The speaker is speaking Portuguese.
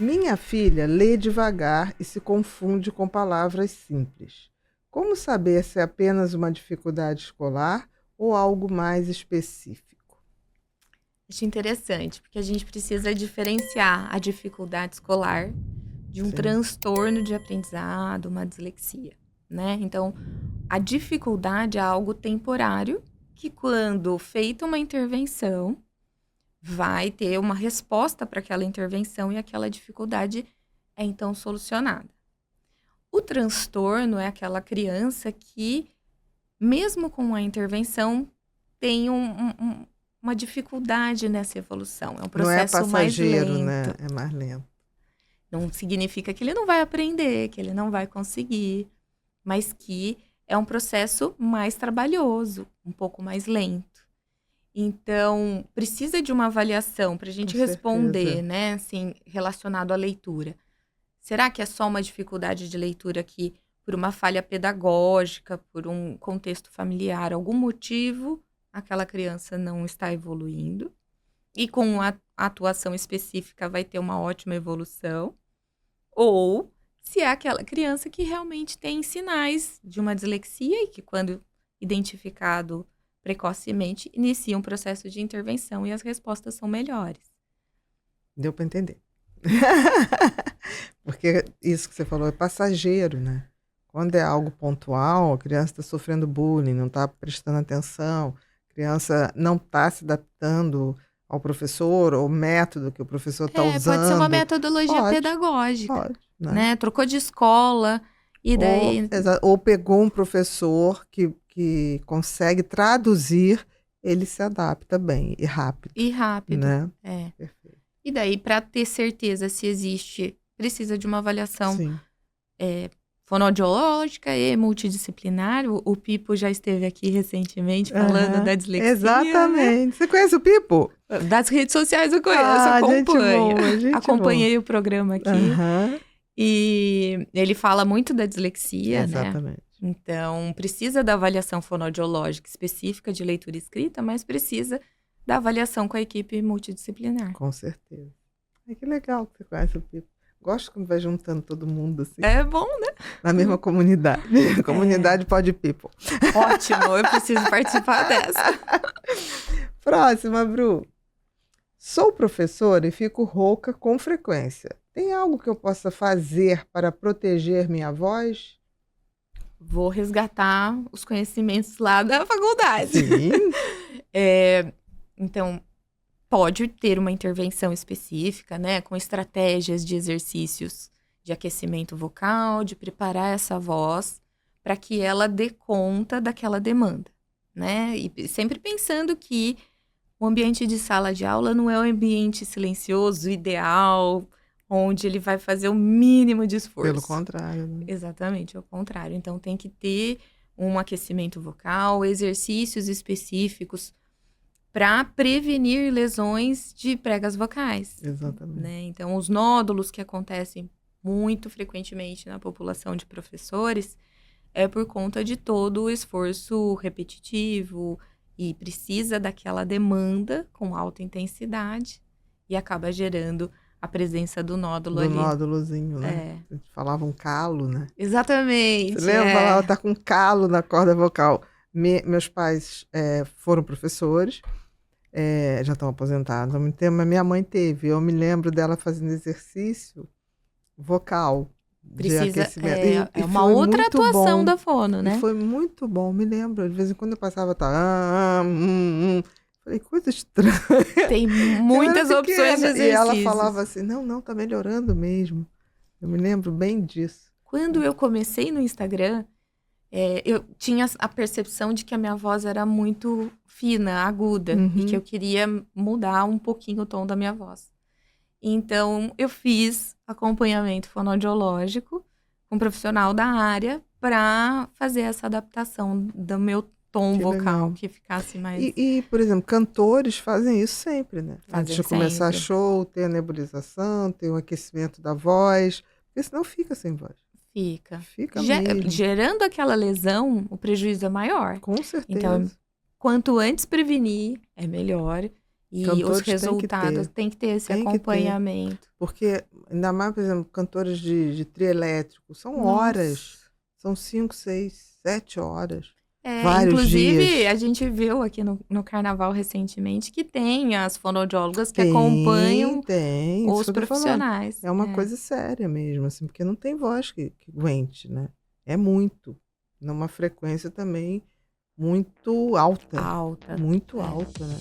Minha filha lê devagar e se confunde com palavras simples. Como saber se é apenas uma dificuldade escolar ou algo mais específico? Acho interessante, porque a gente precisa diferenciar a dificuldade escolar de um Sim. transtorno de aprendizado, uma dislexia, né? Então, a dificuldade é algo temporário que, quando feita uma intervenção, vai ter uma resposta para aquela intervenção e aquela dificuldade é então solucionada. O transtorno é aquela criança que, mesmo com a intervenção, tem uma dificuldade nessa evolução. É um Não é processo mais passageiro, né? lento. É mais lento. Não significa que ele não vai aprender, que ele não vai conseguir, mas que é um processo mais trabalhoso, um pouco mais lento. Então, precisa de uma avaliação para a gente Com responder, certeza. né? Assim, relacionado à leitura. Será que é só uma dificuldade de leitura que, por uma falha pedagógica, por um contexto familiar, algum motivo, aquela criança não está evoluindo? E com a atuação específica vai ter uma ótima evolução? Ou se é aquela criança que realmente tem sinais de uma dislexia e que, quando identificado precocemente, inicia um processo de intervenção e as respostas são melhores. Deu para entender. Porque isso que você falou é passageiro, né? Quando é algo pontual, a criança está sofrendo bullying, não está prestando atenção, a criança não está se adaptando ao professor, ou método que o professor está Pode ser uma usando. metodologia pedagógica, Pode, né? né? Trocou de escola e daí... Ou pegou um professor que consegue traduzir, ele se adapta bem e rápido. E rápido, né? Perfeito. E daí, para ter certeza se existe, precisa de uma avaliação fonoaudiológica e multidisciplinar. O Pipo já esteve aqui recentemente falando da dislexia. Exatamente. Né? Você conhece o Pipo? Das redes sociais eu conheço, acompanho. Gente Acompanhei boa. o programa aqui. E ele fala muito da dislexia, Exatamente. né? Então, precisa da avaliação fonoaudiológica específica de leitura e escrita, mas precisa da avaliação com a equipe multidisciplinar. Com certeza. Ai, que legal que você conhece o Pipo. Gosto quando vai juntando todo mundo assim. É bom, né? Na mesma comunidade. Comunidade Pod People. Ótimo, eu preciso participar dessa. Próxima, Bru. Sou professora e fico rouca com frequência. Tem algo que eu possa fazer para proteger minha voz? Vou resgatar os conhecimentos lá da faculdade. Sim. Então, pode ter uma intervenção específica, né? Com estratégias de exercícios de aquecimento vocal, de preparar essa voz para que ela dê conta daquela demanda, né? E sempre pensando que o ambiente de sala de aula não é um ambiente silencioso, ideal, onde ele vai fazer o mínimo de esforço. Pelo contrário. Né? Exatamente, ao contrário. Então, tem que ter um aquecimento vocal, exercícios específicos para prevenir lesões de pregas vocais. Exatamente. Né? Então, os nódulos que acontecem muito frequentemente na população de professores é por conta de todo o esforço repetitivo e precisa daquela demanda com alta intensidade e acaba gerando a presença do nódulo ali. Do nódulozinho, né? Falava um calo, né? Exatamente. Você lembra? Falava, tá com calo na corda vocal. Meus pais foram professores, já estão aposentados há muito tempo, mas minha mãe teve. Eu me lembro dela fazendo exercício vocal. Precisa, de aquecimento. É uma outra atuação bom. da fono, né? E foi muito bom, me lembro. De vez em quando eu passava, falei, coisa estranha. Tem muitas opções de exercícios. E ela falava assim, não, tá melhorando mesmo. Eu me lembro bem disso. Quando eu comecei no Instagram, eu tinha a percepção de que a minha voz era muito fina, aguda, e que eu queria mudar um pouquinho o tom da minha voz. Então, eu fiz acompanhamento fonoaudiológico com um profissional da área para fazer essa adaptação do meu tom vocal, que ficasse mais... E, por exemplo, cantores fazem isso sempre, né? Antes de começar sempre. show, tem a nebulização, tem o aquecimento da voz, porque senão fica sem voz. Fica mesmo. Gerando aquela lesão, o prejuízo é maior. Com certeza. Então, quanto antes prevenir, é melhor. E os Cantores têm que resultados ter, tem que ter esse tem que ter. acompanhamento. Porque, ainda mais, por exemplo, cantores de trio elétrico, são horas. Nossa. São 5, 6, 7 horas. É, Vários inclusive, a dias. gente viu aqui no carnaval recentemente que tem as fonoaudiólogas que Tem, acompanham tem, isso que os eu tô falando. profissionais. É uma É, coisa séria mesmo, assim, porque não tem voz que aguente, né? É muito. Numa frequência também muito alta. alta. Muito É. alta, né?